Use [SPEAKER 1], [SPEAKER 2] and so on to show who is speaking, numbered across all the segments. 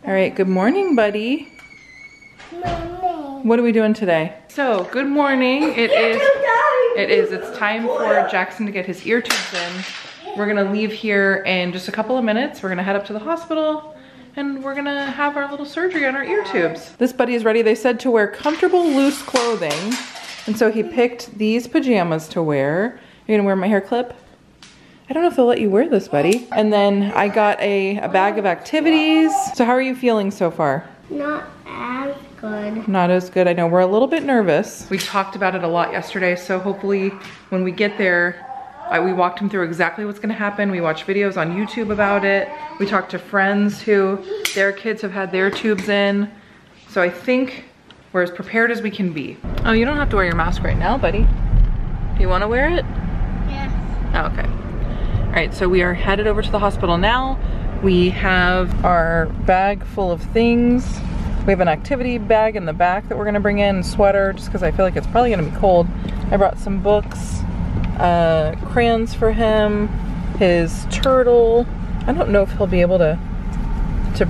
[SPEAKER 1] All right, good morning, buddy.
[SPEAKER 2] Mommy.
[SPEAKER 1] What are we doing today? So, good morning. It's time for Jackson to get his ear tubes in. We're gonna leave here in just a couple of minutes. We're gonna head up to the hospital and we're gonna have our little surgery on our ear tubes. This buddy is ready. They said to wear comfortable, loose clothing. And so he picked these pajamas to wear. You're gonna wear my hair clip? I don't know if they'll let you wear this, buddy. And then I got a bag of activities. So how are you feeling so far?
[SPEAKER 2] Not as good.
[SPEAKER 1] Not as good, I know. We're a little bit nervous. We talked about it a lot yesterday, so hopefully when we get there, we walked him through exactly what's gonna happen. We watched videos on YouTube about it. We talked to friends who their kids have had their tubes in. So I think we're as prepared as we can be. Oh, you don't have to wear your mask right now, buddy. Do you wanna wear it?
[SPEAKER 2] Yes.
[SPEAKER 1] Oh, okay. All right, so we are headed over to the hospital now. We have our bag full of things. We have an activity bag in the back that we're gonna bring in, sweater, just because I feel like it's probably gonna be cold. I brought some books, crayons for him, his turtle. I don't know if he'll be able to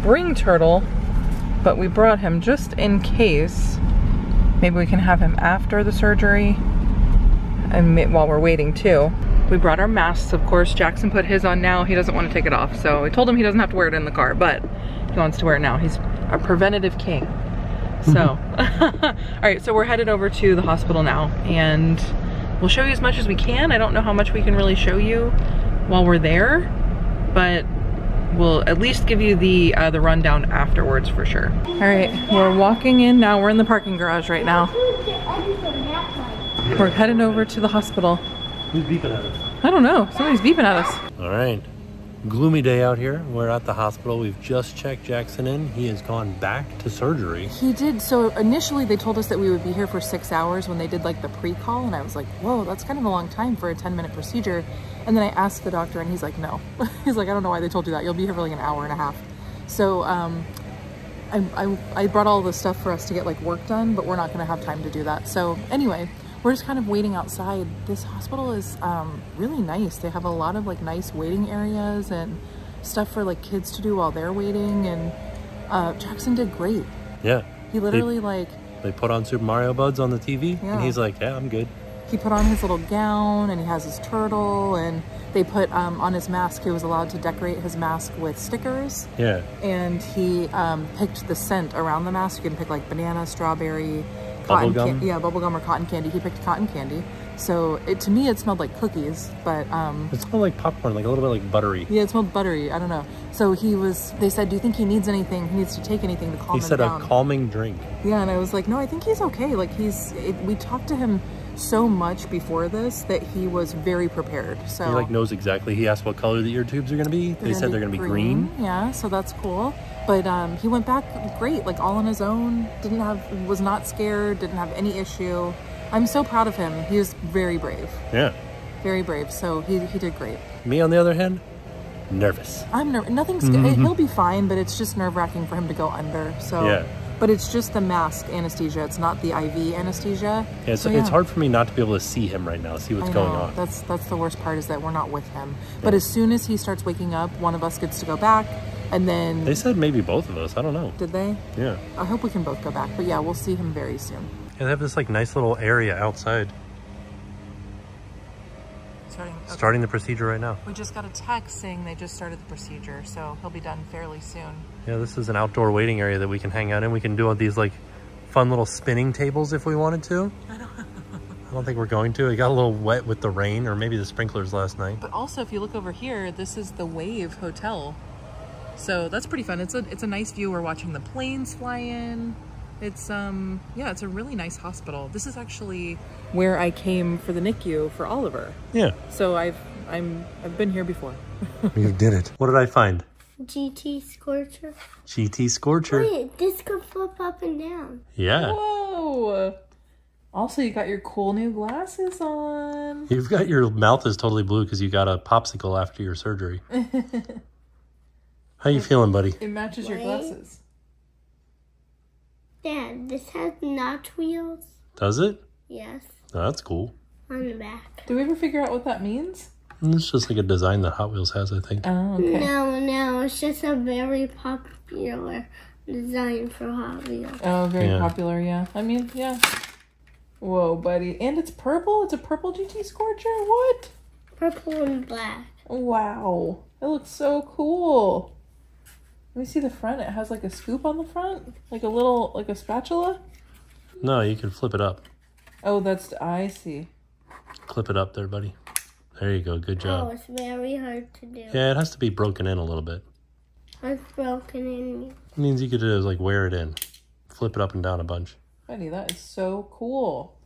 [SPEAKER 1] bring turtle, but we brought him just in case. Maybe we can have him after the surgery and while we're waiting too. We brought our masks, of course. Jackson put his on now. He doesn't want to take it off. So I told him he doesn't have to wear it in the car, but he wants to wear it now. He's a preventative king. So, all right, so we're headed over to the hospital now and we'll show you as much as we can. I don't know how much we can really show you while we're there, but we'll at least give you the rundown afterwards for sure. All right, we're walking in now. We're in the parking garage right now. We're headed over to the hospital.
[SPEAKER 3] Who's beeping at us?
[SPEAKER 1] I don't know. Somebody's beeping at us.
[SPEAKER 3] All right. Gloomy day out here. We're at the hospital. We've just checked Jackson in. He has gone back to surgery.
[SPEAKER 1] He did. So initially they told us that we would be here for 6 hours when they did like the pre-call. And I was like, whoa, that's kind of a long time for a 10-minute procedure. And then I asked the doctor and he's like, no. He's like, I don't know why they told you that. You'll be here for like an hour and a half. So I brought all the stuff for us to get like work done, but we're not going to have time to do that. So anyway, we're just kind of waiting outside. This hospital is really nice. They have a lot of like nice waiting areas and stuff for like kids to do while they're waiting. And Jackson did great.
[SPEAKER 3] Yeah.
[SPEAKER 1] He literally
[SPEAKER 3] They put on Super Mario Buds on the TV and he's like, yeah, I'm good.
[SPEAKER 1] He put on his little gown and he has his turtle and they put on his mask, he was allowed to decorate his mask with stickers. Yeah. And he picked the scent around the mask. You can pick like banana, strawberry,
[SPEAKER 3] bubblegum?
[SPEAKER 1] Yeah, bubblegum or cotton candy. He picked cotton candy. So to me, it smelled like cookies, but
[SPEAKER 3] it smelled like popcorn, like a little bit like buttery.
[SPEAKER 1] Yeah, it smelled buttery. I don't know. So they said, do you think he needs anything? He needs to take anything to calm him down.
[SPEAKER 3] He said a calming drink.
[SPEAKER 1] Yeah, and I was like, no, I think he's okay. Like we talked to him so much before this that he was very prepared. So
[SPEAKER 3] he like knows exactly. He asked what color the ear tubes are going to be. They said they're going to be green.
[SPEAKER 1] Yeah, so that's cool. But he went back great, like all on his own. Was not scared. Didn't have any issue. I'm so proud of him. He was very brave. Yeah. Very brave. So he did great.
[SPEAKER 3] Me on the other hand, nervous.
[SPEAKER 1] I'm nervous. Nothing's good. He'll be fine, but it's just nerve-wracking for him to go under. So yeah. But it's just the mask anesthesia. It's not the IV anesthesia.
[SPEAKER 3] Yeah, so it's hard for me not to be able to see him right now, see what's going on.
[SPEAKER 1] That's the worst part is that we're not with him. But as soon as he starts waking up, one of us gets to go back. And then
[SPEAKER 3] they said maybe both of us. I don't know.
[SPEAKER 1] Did they?
[SPEAKER 3] Yeah.
[SPEAKER 1] I hope we can both go back. But yeah, we'll see him very soon.
[SPEAKER 3] Yeah, they have this like nice little area outside. Starting the procedure right now.
[SPEAKER 1] We just got a text saying they just started the procedure, so he'll be done fairly soon.
[SPEAKER 3] Yeah, this is an outdoor waiting area that we can hang out in. We can do all these like fun little spinning tables if we wanted to. I don't think we're going to. It got a little wet with the rain or maybe the sprinklers last night.
[SPEAKER 1] But also if you look over here, this is the Wave Hotel. So that's pretty fun. It's a nice view. We're watching the planes fly in. It's yeah, it's a really nice hospital. This is actually where I came for the NICU for Oliver. Yeah. So I've been here before.
[SPEAKER 3] You did it. What did I find?
[SPEAKER 2] GT Scorcher.
[SPEAKER 3] GT Scorcher.
[SPEAKER 2] Wait, this could flip up and down.
[SPEAKER 3] Yeah.
[SPEAKER 1] Whoa. Also, you got your cool new glasses on.
[SPEAKER 3] You've got your mouth is totally blue because you got a popsicle after your surgery. How you feeling, buddy?
[SPEAKER 1] It matches your glasses.
[SPEAKER 2] Dad, this has notch wheels.
[SPEAKER 3] Does it?
[SPEAKER 2] Yes.
[SPEAKER 3] Oh, that's cool.
[SPEAKER 2] On the back.
[SPEAKER 1] Do we ever figure out what that means?
[SPEAKER 3] It's just like a design that Hot Wheels has, I think.
[SPEAKER 1] Oh, okay.
[SPEAKER 2] No, it's just a very popular design for Hot Wheels.
[SPEAKER 1] Oh, very popular, yeah. I mean, yeah. Whoa, buddy. And it's purple? It's a purple GT Scorcher? What?
[SPEAKER 2] Purple and black.
[SPEAKER 1] Wow. It looks so cool. Let me see the front. It has like a scoop on the front? Like a little, like a spatula?
[SPEAKER 3] No, you can flip it up.
[SPEAKER 1] Oh, I see.
[SPEAKER 3] Clip it up there, buddy. There you go. Good job.
[SPEAKER 2] Oh, it's very hard to do.
[SPEAKER 3] Yeah, it has to be broken in a little bit.
[SPEAKER 2] It's broken in.
[SPEAKER 3] It means you could just like wear it in. Flip it up and down a bunch.
[SPEAKER 1] Buddy, that is so cool.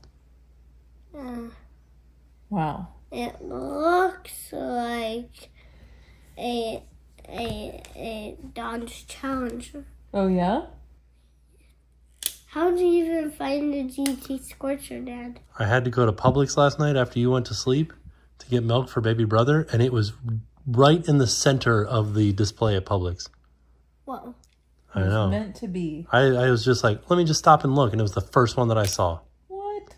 [SPEAKER 1] Wow.
[SPEAKER 2] It looks like a Dodge Challenger.
[SPEAKER 1] Oh, yeah?
[SPEAKER 2] How did you even find the GT Scorcher, Dad?
[SPEAKER 3] I had to go to Publix last night after you went to sleep to get milk for baby brother, and it was right in the center of the display at Publix.
[SPEAKER 2] Whoa.
[SPEAKER 3] I know.
[SPEAKER 1] Meant to be.
[SPEAKER 3] I was just like, let me just stop and look, and it was the first one that I saw.
[SPEAKER 1] What?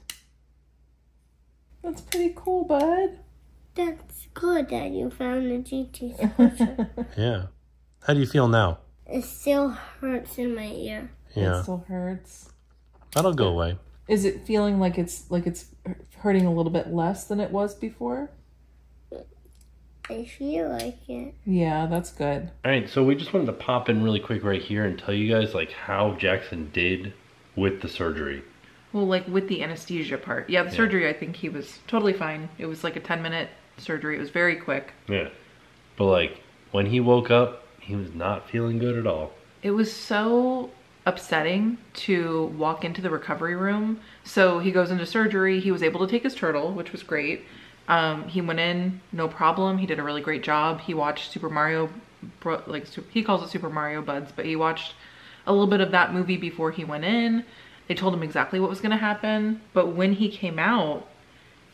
[SPEAKER 1] That's pretty cool, bud.
[SPEAKER 2] That's good that you found the GT Scorcher.
[SPEAKER 3] Yeah. How do you feel now?
[SPEAKER 2] It still hurts in my ear.
[SPEAKER 3] Yeah.
[SPEAKER 1] It still hurts.
[SPEAKER 3] That'll go away.
[SPEAKER 1] Is it feeling like it's hurting a little bit less than it was before?
[SPEAKER 2] I feel like it.
[SPEAKER 1] Yeah, that's good.
[SPEAKER 3] All right, so we just wanted to pop in really quick right here and tell you guys like how Jackson did with the surgery.
[SPEAKER 1] Well, like with the anesthesia part. Yeah, the surgery, I think he was totally fine. It was like a 10-minute surgery. It was very quick.
[SPEAKER 3] Yeah. But like when he woke up, he was not feeling good at all.
[SPEAKER 1] It was so upsetting to walk into the recovery room. So he goes into surgery. He was able to take his turtle, which was great. He went in, no problem. He did a really great job. He watched Super Mario, he calls it Super Mario Buds, but he watched a little bit of that movie before he went in. They told him exactly what was gonna happen. But when he came out,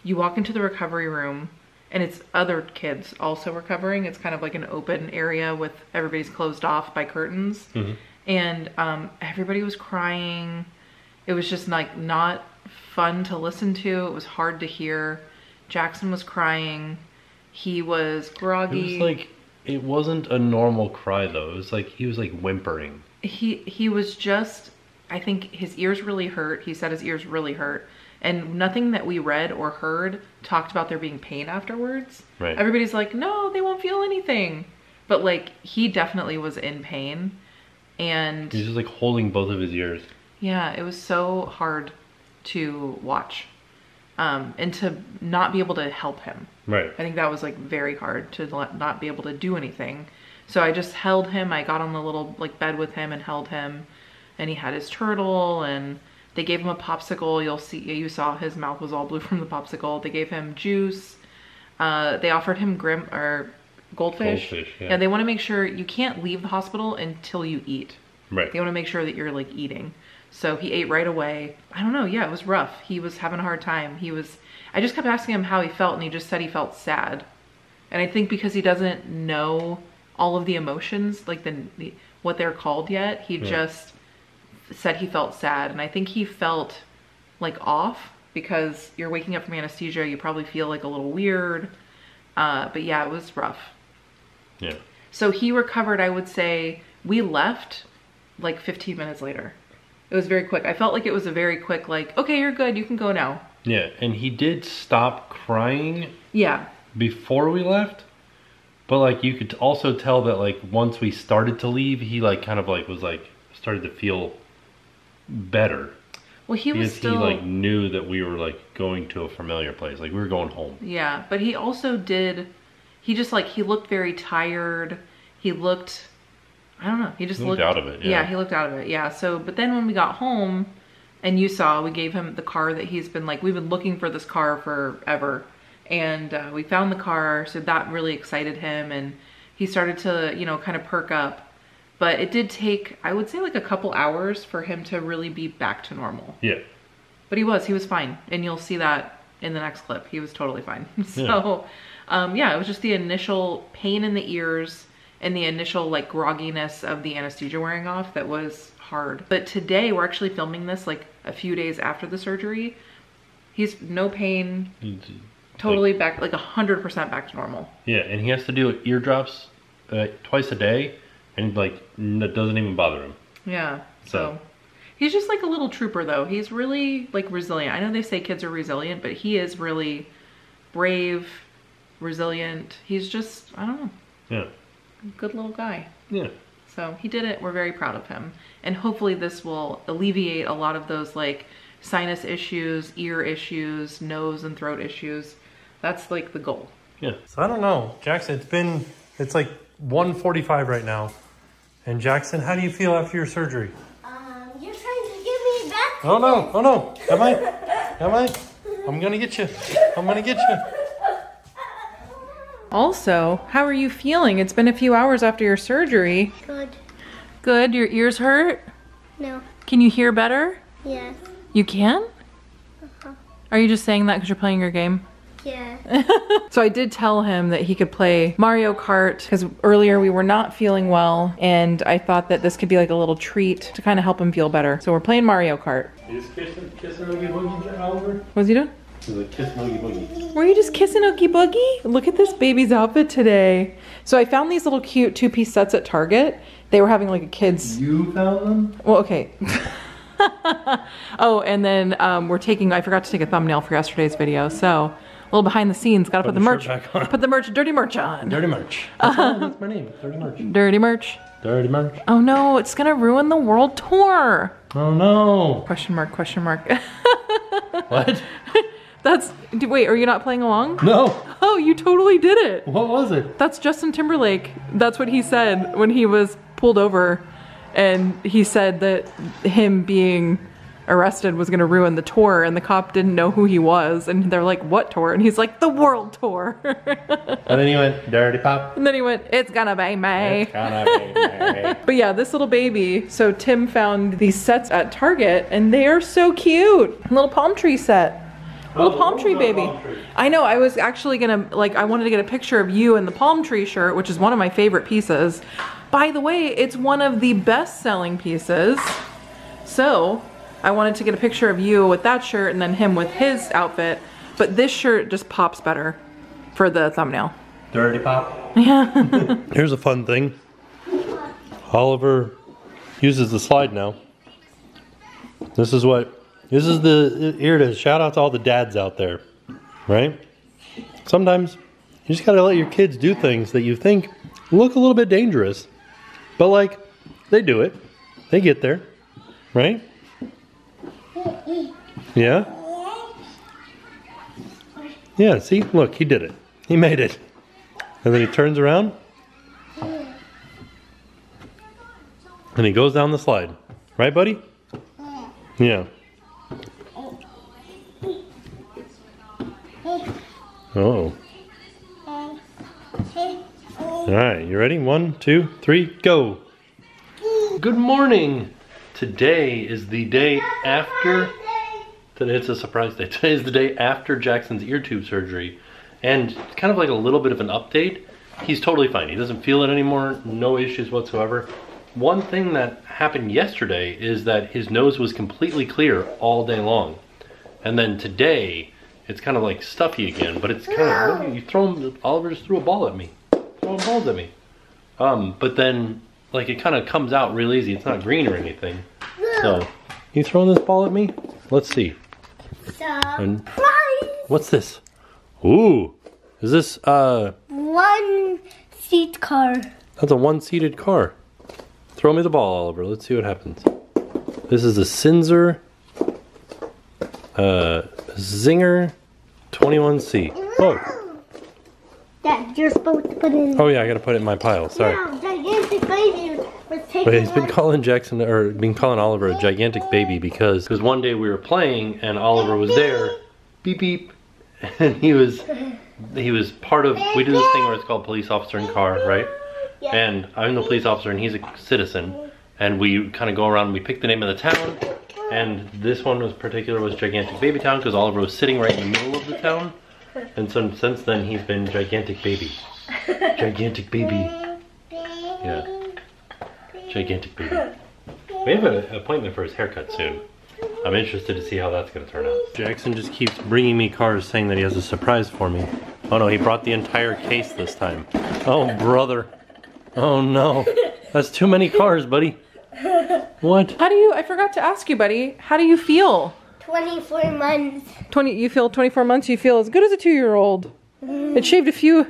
[SPEAKER 1] you walk into the recovery room and it's other kids also recovering. It's kind of like an open area with everybody's closed off by curtains. Mm-hmm. And everybody was crying. It was just like not fun to listen to. It was hard to hear. Jackson was crying. He was groggy.
[SPEAKER 3] It was like, it wasn't a normal cry though. It was like, he was like whimpering.
[SPEAKER 1] He was just, I think his ears really hurt. He said his ears really hurt. And nothing that we read or heard talked about there being pain afterwards.
[SPEAKER 3] Right.
[SPEAKER 1] Everybody's like, no, they won't feel anything. But like, he definitely was in pain. And
[SPEAKER 3] he's just like holding both of his ears.
[SPEAKER 1] Yeah, it was so hard to watch. And to not be able to help him.
[SPEAKER 3] Right.
[SPEAKER 1] I think that was like very hard to not be able to do anything. So I just held him. I got on the little like bed with him and held him. And he had his turtle and they gave him a popsicle. You saw his mouth was all blue from the popsicle. They gave him juice. They offered him goldfish. Yeah, they want to make sure you can't leave the hospital until you eat.
[SPEAKER 3] Right.
[SPEAKER 1] They want to make sure that you're like eating. So he ate right away. I don't know. Yeah, it was rough. He was having a hard time. I just kept asking him how he felt and he just said he felt sad. And I think because he doesn't know all of the emotions, like what they're called yet, he just said he felt sad. And I think he felt like off because you're waking up from anesthesia. You probably feel like a little weird. But yeah, it was rough.
[SPEAKER 3] Yeah.
[SPEAKER 1] So he recovered, I would say, we left like 15 minutes later. It was very quick. I felt like it was a very quick, like, okay, you're good, you can go now.
[SPEAKER 3] Yeah, and he did stop crying.
[SPEAKER 1] Yeah.
[SPEAKER 3] Before we left, but like you could also tell that like once we started to leave, he like kind of like was like started to feel better.
[SPEAKER 1] Well, he was still,
[SPEAKER 3] he like knew that we were like going to a familiar place, like we were going home.
[SPEAKER 1] Yeah, but he also he just like, he looked very tired. He looked, I don't know, he looked
[SPEAKER 3] out of it.
[SPEAKER 1] Yeah, he looked out of it. Yeah. So, but then when we got home and you saw, we gave him the car that he's been like, we've been looking for this car forever. And we found the car, so that really excited him. And he started to, you know, kind of perk up. But it did take, I would say like a couple hours for him to really be back to normal.
[SPEAKER 3] Yeah.
[SPEAKER 1] But he was fine. And you'll see that in the next clip. He was totally fine. So, yeah, it was just the initial pain in the ears and the initial like grogginess of the anesthesia wearing off that was hard. But today we're actually filming this like a few days after the surgery. He's no pain. Totally back, like 100% back to normal.
[SPEAKER 3] Yeah, and he has to do eardrops twice a day, and like that doesn't even bother him.
[SPEAKER 1] Yeah. So he's just like a little trooper though. He's really like resilient. I know they say kids are resilient, but he is really brave, resilient. He's just, I don't know.
[SPEAKER 3] Yeah.
[SPEAKER 1] Good little guy.
[SPEAKER 3] Yeah.
[SPEAKER 1] So he did it. We're very proud of him. And hopefully this will alleviate a lot of those like sinus issues, ear issues, nose and throat issues. That's like the goal.
[SPEAKER 3] Yeah. So I don't know, Jackson, it's like 1:45 right now. And Jackson, how do you feel after your surgery?
[SPEAKER 2] You're trying to give me back.
[SPEAKER 3] Oh no, oh no. Am I? I'm gonna get you. I'm gonna get you.
[SPEAKER 1] Also, how are you feeling? It's been a few hours after your surgery.
[SPEAKER 2] Good.
[SPEAKER 1] Good, your ears hurt?
[SPEAKER 2] No.
[SPEAKER 1] Can you hear better?
[SPEAKER 2] Yes.
[SPEAKER 1] You can? Are you just saying that because you're playing your game?
[SPEAKER 2] Yeah.
[SPEAKER 1] So I did tell him that he could play Mario Kart because earlier we were not feeling well and I thought that this could be like a little treat to kind of help him feel better. So we're playing Mario Kart.
[SPEAKER 3] You just kissing Oogie Boogie, Oliver?
[SPEAKER 1] What's he doing?
[SPEAKER 3] He's like kissing Oogie Boogie.
[SPEAKER 1] Were you just kissing Oogie Boogie? Look at this baby's outfit today. So I found these little cute 2-piece sets at Target. They were having like a kid's...
[SPEAKER 3] You found them?
[SPEAKER 1] Well, okay. Oh, and then I forgot to take a thumbnail for yesterday's video. So a little behind the scenes, gotta put the merch back on. Put the dirty merch on.
[SPEAKER 3] Dirty merch. That's my name, Dirty Merch.
[SPEAKER 1] Dirty merch.
[SPEAKER 3] Dirty merch.
[SPEAKER 1] Oh no, it's gonna ruin the world tour.
[SPEAKER 3] Oh no.
[SPEAKER 1] Question mark, question mark.
[SPEAKER 3] What?
[SPEAKER 1] Wait, are you not playing along?
[SPEAKER 3] No.
[SPEAKER 1] Oh, you totally did it.
[SPEAKER 3] What was it?
[SPEAKER 1] That's Justin Timberlake. That's what he said when he was pulled over. And he said that him being arrested was gonna ruin the tour and the cop didn't know who he was. And they're like, what tour? And he's like, the world tour.
[SPEAKER 3] And then he went, Dirty Pop.
[SPEAKER 1] And then he went, it's gonna be me.
[SPEAKER 3] It's gonna be me.
[SPEAKER 1] But yeah, this little baby, so Tim found these sets at Target and they are so cute. A little palm tree set. Little palm tree baby. I know, I was actually gonna, I wanted to get a picture of you in the palm tree shirt, which is one of my favorite pieces. By the way, it's one of the best-selling pieces. So, I wanted to get a picture of you with that shirt and then him with his outfit. But this shirt just pops better for the thumbnail.
[SPEAKER 3] Dirty Pop.
[SPEAKER 1] Yeah.
[SPEAKER 3] Here's a fun thing. Oliver uses the slide now. This is here it is. Shout out to all the dads out there, right? Sometimes you just gotta let your kids do things that you think look a little bit dangerous, but like, they do it. They get there, right? Yeah? Yeah, see, look, he did it. He made it. And then he turns around and he goes down the slide. Right, buddy? Yeah. Oh. All right, you ready? 1, 2, 3, go. Good morning. Today is the day after, it's a surprise day. Today is the day after Jackson's ear tube surgery. And it's kind of like a little bit of an update. He's totally fine. He doesn't feel it anymore. No issues whatsoever. One thing that happened yesterday is that his nose was completely clear all day long. And then today, it's kind of like stuffy again, but it's kind of, you throw him, Oliver just threw a ball at me. Throwing balls at me. But then, like, it kind of comes out real easy. It's not green or anything. So, you throwing this ball at me? Let's see.
[SPEAKER 2] Surprise!
[SPEAKER 3] What's this? Ooh, is this,
[SPEAKER 2] one-seat car.
[SPEAKER 3] That's a one-seated car. Throw me the ball, Oliver. Let's see what happens. This is a Cinzer Zinger 21C. Oh.
[SPEAKER 2] Dad, you're supposed to put it in.
[SPEAKER 3] Oh yeah, I gotta put it in my pile. Sorry.
[SPEAKER 2] No, gigantic baby was taking.
[SPEAKER 3] But he's been calling calling Oliver a gigantic baby because one day we were playing and Oliver was there, beep beep, and he was part of. We do this thing where it's called police officer in car, right? Yeah. And I'm the police officer and he's a citizen, and we kind of go around and we pick the name of the town. And this one was Gigantic Baby Town because Oliver was sitting right in the middle of the town. And so since then he's been Gigantic Baby. Gigantic Baby. Yeah. Gigantic Baby. We have an appointment for his haircut soon. I'm interested to see how that's gonna turn out. Jackson just keeps bringing me cars saying that he has a surprise for me. Oh no, he brought the entire case this time. Oh brother. Oh no. That's too many cars, buddy. What?
[SPEAKER 1] I forgot to ask you, buddy, how do you feel?
[SPEAKER 2] 24 months.
[SPEAKER 1] You feel 24 months, you feel as good as a 2-year-old. It shaved a few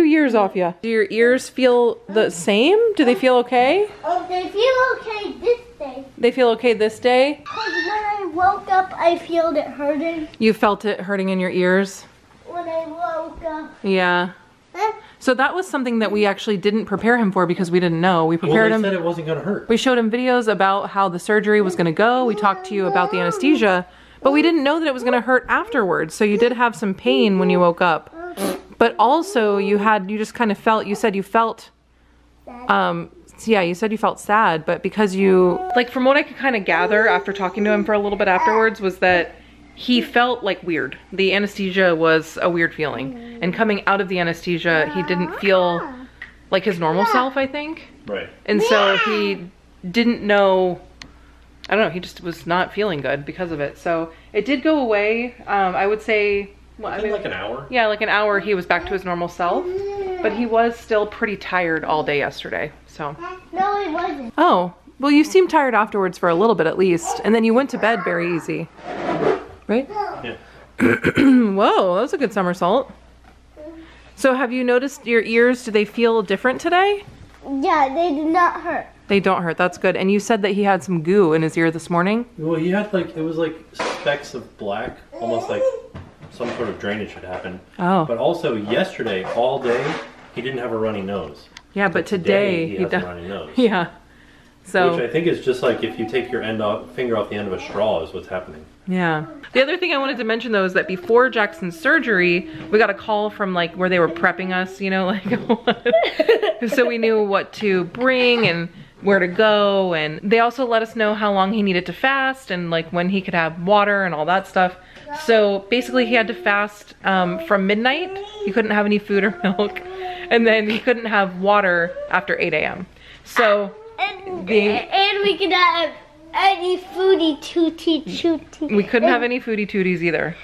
[SPEAKER 1] years off you. Do your ears feel the same? Do they feel okay?
[SPEAKER 2] Oh, they feel okay this day.
[SPEAKER 1] They feel okay this day?
[SPEAKER 2] Because when I woke up, I felt it hurting.
[SPEAKER 1] You felt it hurting in your ears?
[SPEAKER 2] When I woke up.
[SPEAKER 1] Yeah. So that was something that we actually didn't prepare him for because we didn't know. We prepared him.
[SPEAKER 3] Well, they said it wasn't gonna hurt.
[SPEAKER 1] We showed him videos about how the surgery was gonna go. We talked to you about the anesthesia, but we didn't know that it was gonna hurt afterwards. So you did have some pain when you woke up. But also you just kind of felt, you said you felt, yeah, you said you felt sad, but because you, like from what I could kind of gather after talking to him for a little bit afterwards was that he felt like weird. The anesthesia was a weird feeling. And coming out of the anesthesia, he didn't feel like his normal self, I think.
[SPEAKER 3] Right.
[SPEAKER 1] And so he didn't know, I don't know, he just was not feeling good because of it. So it did go away. I would say, well,
[SPEAKER 3] Like an hour?
[SPEAKER 1] Yeah, like an hour he was back to his normal self. But he was still pretty tired all day yesterday, so.
[SPEAKER 2] No, it wasn't.
[SPEAKER 1] Oh, well you seemed tired afterwards for a little bit at least. And then you went to bed very easy. Right?
[SPEAKER 3] Yeah.
[SPEAKER 1] Whoa, that was a good somersault. So have you noticed your ears, do they feel different today?
[SPEAKER 2] Yeah, they did not hurt.
[SPEAKER 1] They don't hurt, that's good. And you said that he had some goo in his ear this morning?
[SPEAKER 3] Well, he had like, it was like specks of black, almost like some sort of drainage had happened.
[SPEAKER 1] Oh.
[SPEAKER 3] But also yesterday, all day, he didn't have a runny nose.
[SPEAKER 1] Yeah, but today
[SPEAKER 3] he has a runny nose.
[SPEAKER 1] Yeah. So.
[SPEAKER 3] Which I think is just like if you take your finger off the end of a straw is what's happening.
[SPEAKER 1] Yeah. The other thing I wanted to mention though is that before Jackson's surgery, we got a call from like where they were prepping us, you know, like so we knew what to bring and where to go, and they also let us know how long he needed to fast and like when he could have water and all that stuff. So basically he had to fast from midnight. He couldn't have any food or milk, and then he couldn't have water after 8 a.m. So
[SPEAKER 2] and we could have any foodie tootie.
[SPEAKER 1] We couldn't have any foodie tooties either.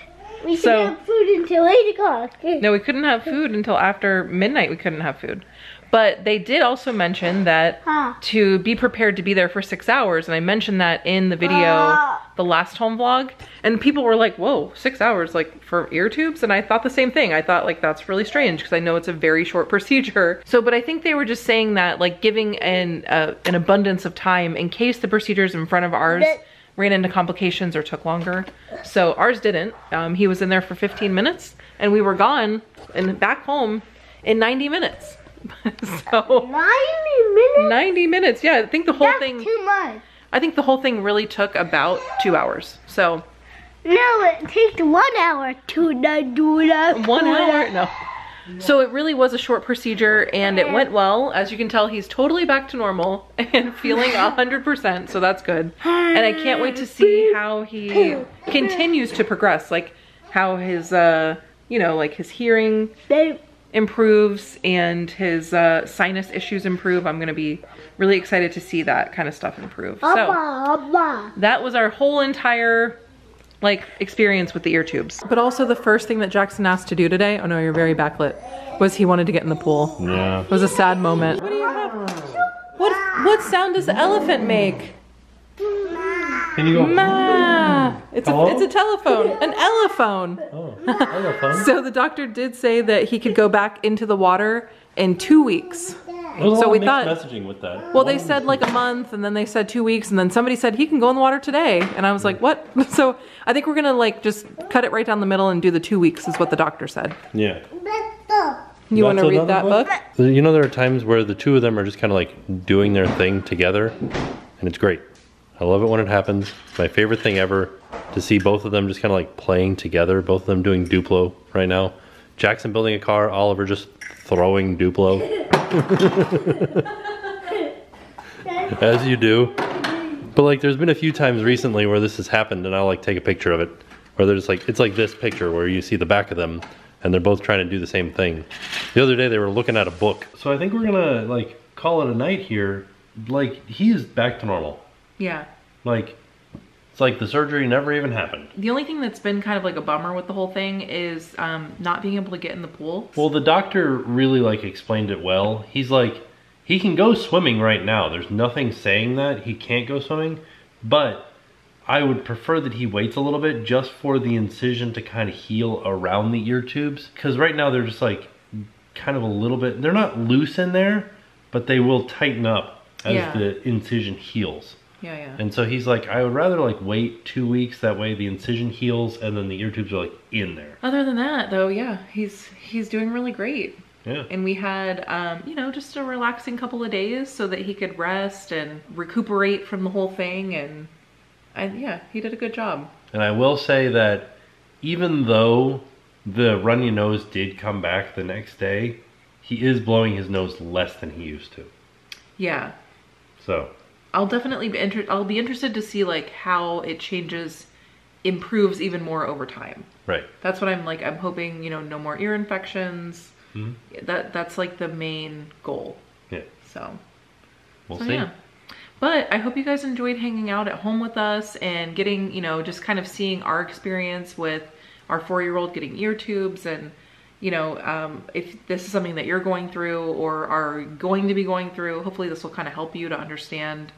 [SPEAKER 2] We could have food until 8 o'clock.
[SPEAKER 1] No, we couldn't have food until after midnight. We couldn't have food. But they did also mention that to be prepared to be there for 6 hours. And I mentioned that in the video, the last home vlog. And people were like, whoa, 6 hours, like for ear tubes? And I thought the same thing. I thought like, that's really strange because I know it's a very short procedure. So, but I think they were just saying that like giving an abundance of time in case the procedures in front of ours ran into complications or took longer. So ours didn't. He was in there for 15 minutes and we were gone and back home in 90 minutes. So
[SPEAKER 2] 90 minutes?
[SPEAKER 1] 90 minutes, yeah. I think the whole thing.
[SPEAKER 2] That's too much.
[SPEAKER 1] I think the whole thing really took about 2 hours. So.
[SPEAKER 2] No, it takes 1 hour to do that.
[SPEAKER 1] 1 hour? No. So it really was a short procedure and it went well. As you can tell, he's totally back to normal and feeling 100%, so that's good. And I can't wait to see how he continues to progress, like how his, you know, like his hearing improves and his sinus issues improve. I'm gonna be really excited to see that kind of stuff improve. So that was our whole entire like experience with the ear tubes. But also the first thing that Jackson asked to do today, oh no, you're very backlit, was he wanted to get in the pool.
[SPEAKER 3] Yeah.
[SPEAKER 1] It was a sad moment. What do you have? What sound does the elephant make?
[SPEAKER 3] Can you go?
[SPEAKER 1] Ma. It's a telephone, an elephone.
[SPEAKER 3] Oh, elephone.
[SPEAKER 1] So the doctor did say that he could go back into the water in 2 weeks.
[SPEAKER 3] So we thought messaging with that.
[SPEAKER 1] Well, they said like a month, and then they said 2 weeks, and then somebody said he can go in the water today, and I was like, what? So I think we're gonna like just cut it right down the middle and do the 2 weeks is what the doctor said.
[SPEAKER 3] Yeah.
[SPEAKER 1] You want to read that book?
[SPEAKER 3] You know, there are times where the two of them are just kind of like doing their thing together, and it's great. I love it when it happens. It's my favorite thing ever to see both of them just kind of like playing together, both of them doing Duplo right now. Jackson building a car, Oliver just throwing Duplo. As you do. But like there's been a few times recently where this has happened and I'll like take a picture of it. Where there's like, it's like this picture where you see the back of them and they're both trying to do the same thing. The other day they were looking at a book. So I think we're gonna like call it a night here. Like he is back to normal.
[SPEAKER 1] Yeah.
[SPEAKER 3] Like It's like the surgery never even happened.
[SPEAKER 1] The only thing that's been kind of like a bummer with the whole thing is not being able to get in the pool.
[SPEAKER 3] Well, the doctor really like explained it well. He's like, he can go swimming right now. There's nothing saying that he can't go swimming, but I would prefer that he waits a little bit just for the incision to kind of heal around the ear tubes. Because right now they're just like kind of a little bit, they're not loose in there, but they will tighten up as the incision heals.
[SPEAKER 1] Yeah.
[SPEAKER 3] And so he's like, I would rather like wait 2 weeks, that way the incision heals and then the ear tubes are like in there.
[SPEAKER 1] Other than that though, yeah, he's doing really great.
[SPEAKER 3] Yeah.
[SPEAKER 1] And we had, you know, just a relaxing couple of days so that he could rest and recuperate from the whole thing. And yeah, he did a good job.
[SPEAKER 3] And I will say that even though the runny nose did come back the next day, he is blowing his nose less than he used to.
[SPEAKER 1] Yeah.
[SPEAKER 3] So
[SPEAKER 1] I'll definitely be interested to see like how it improves even more over time.
[SPEAKER 3] Right.
[SPEAKER 1] That's what I'm hoping, you know, no more ear infections.
[SPEAKER 3] Mm-hmm.
[SPEAKER 1] That's like the main goal.
[SPEAKER 3] Yeah.
[SPEAKER 1] So
[SPEAKER 3] we'll see.
[SPEAKER 1] Yeah. But I hope you guys enjoyed hanging out at home with us and getting, you know, just kind of seeing our experience with our 4-year-old getting ear tubes. And, you know, if this is something that you're going through or are going to be going through, hopefully this will kind of help you to understand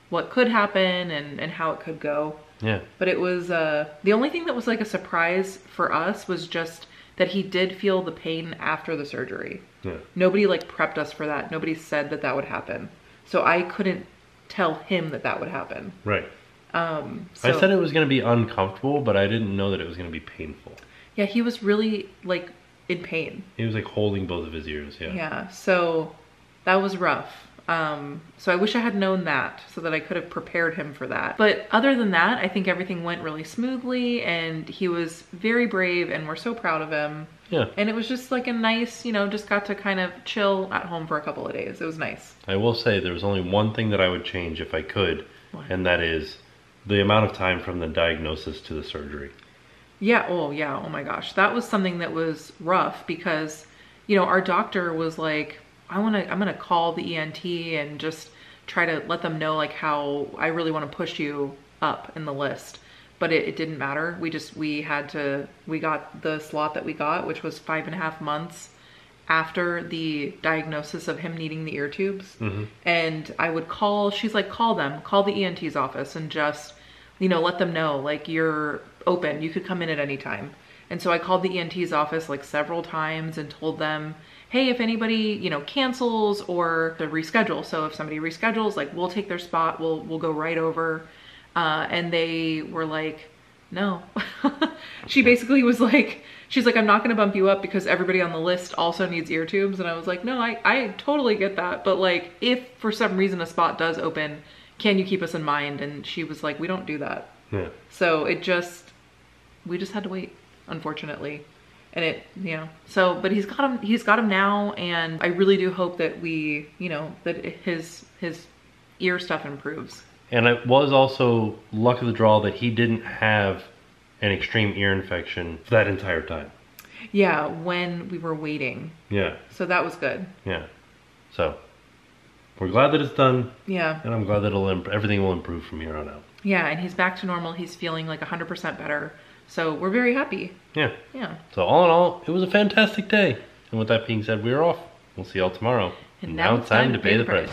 [SPEAKER 1] what could happen and how it could go.
[SPEAKER 3] Yeah.
[SPEAKER 1] But it was, the only thing that was like a surprise for us was just that he did feel the pain after the surgery.
[SPEAKER 3] Yeah.
[SPEAKER 1] Nobody like prepped us for that. Nobody said that would happen. So I couldn't tell him that would happen.
[SPEAKER 3] Right.
[SPEAKER 1] So,
[SPEAKER 3] I said it was going to be uncomfortable, but I didn't know that it was going to be painful.
[SPEAKER 1] Yeah, he was really like in pain.
[SPEAKER 3] He was like holding both of his ears. Yeah.
[SPEAKER 1] Yeah. So that was rough. So I wish I had known that so that I could have prepared him for that. But other than that, I think everything went really smoothly and he was very brave and we're so proud of him.
[SPEAKER 3] Yeah.
[SPEAKER 1] And it was just like a nice, you know, just got to kind of chill at home for a couple of days. It was nice.
[SPEAKER 3] I will say there was only one thing that I would change if I could.
[SPEAKER 1] What?
[SPEAKER 3] And that is the amount of time from the diagnosis to the surgery.
[SPEAKER 1] Yeah. Oh yeah. Oh my gosh. That was something that was rough because, you know, our doctor was like, I'm going to call the ENT and just try to let them know like how I really want to push you up in the list. But it didn't matter. We got the slot that we got, which was 5.5 months after the diagnosis of him needing the ear tubes. Mm-hmm. And I would she's like, call the ENT's office and just, you know, let them know like you're open, you could come in at any time. And so I called the ENT's office like several times and told them, hey, if anybody, you know, cancels or to reschedule. So if somebody reschedules, like we'll take their spot, we'll go right over. And they were like, no. She basically was like, she's like, I'm not going to bump you up because everybody on the list also needs ear tubes. And I was like, no, I totally get that. But like, if for some reason a spot does open, can you keep us in mind? And she was like, we don't do that.
[SPEAKER 3] Yeah.
[SPEAKER 1] So we just had to wait, unfortunately. And it, you know, so, but he's got him now. And I really do hope that that his ear stuff improves.
[SPEAKER 3] And it was also luck of the draw that he didn't have an extreme ear infection that entire time.
[SPEAKER 1] Yeah, when we were waiting.
[SPEAKER 3] Yeah.
[SPEAKER 1] So that was good.
[SPEAKER 3] Yeah. So we're glad that it's done.
[SPEAKER 1] Yeah.
[SPEAKER 3] And I'm glad that everything will improve from here on out.
[SPEAKER 1] Yeah, and he's back to normal. He's feeling like 100% better. So we're very happy.
[SPEAKER 3] Yeah.
[SPEAKER 1] Yeah.
[SPEAKER 3] So all in all, it was a fantastic day. And with that being said, we're off. We'll see y'all tomorrow.
[SPEAKER 1] And now it's time to pay the price.